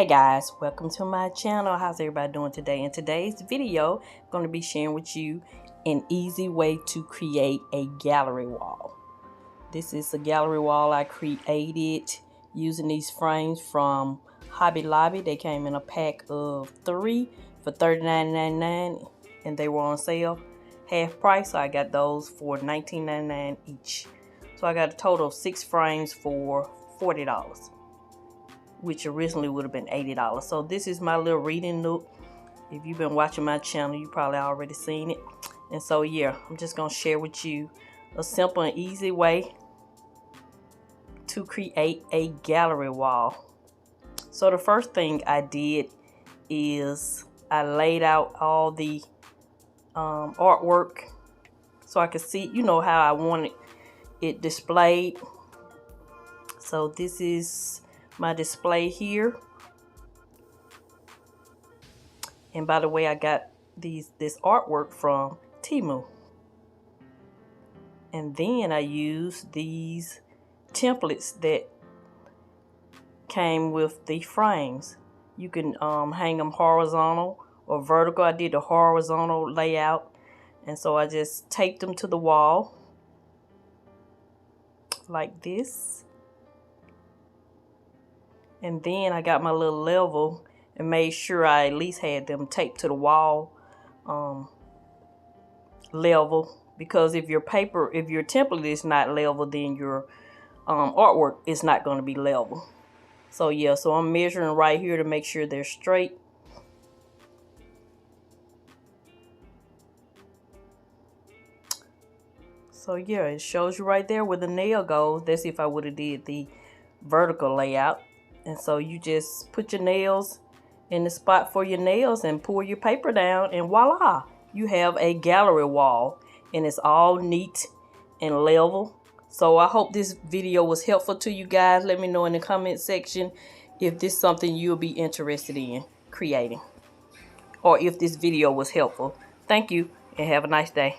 Hey guys, welcome to my channel. How's everybody doing today? In today's video, I'm going to be sharing with you an easy way to create a gallery wall. This is a gallery wall I created using these frames from Hobby Lobby. They came in a pack of 3 for $39.99 and they were on sale half price, so I got those for $19.99 each. So I got a total of 6 frames for $40. Which originally would have been $80. So this is my little reading nook. If you've been watching my channel, you probably already seen it. And so yeah, I'm just gonna share with you a simple and easy way to create a gallery wall. So the first thing I did is I laid out all the artwork so I could see, you know, how I wanted it displayed. So this is my display here, and by the way, I got this artwork from Temu, and then I used these templates that came with the frames. You can hang them horizontal or vertical. I did the horizontal layout, and so I just taped them to the wall like this. And then I got my little level and made sure I at least had them taped to the wall level, because if your template is not level, then your artwork is not going to be level. So yeah, so I'm measuring right here to make sure they're straight. So yeah, it shows you right there where the nail goes. That's if I would have did the vertical layout. And so you just put your nails in the spot for your nails and pull your paper down, and voila, you have a gallery wall, and it's all neat and level. So I hope this video was helpful to you guys. Let me know in the comment section if this is something you'll be interested in creating, or if this video was helpful. Thank you and have a nice day.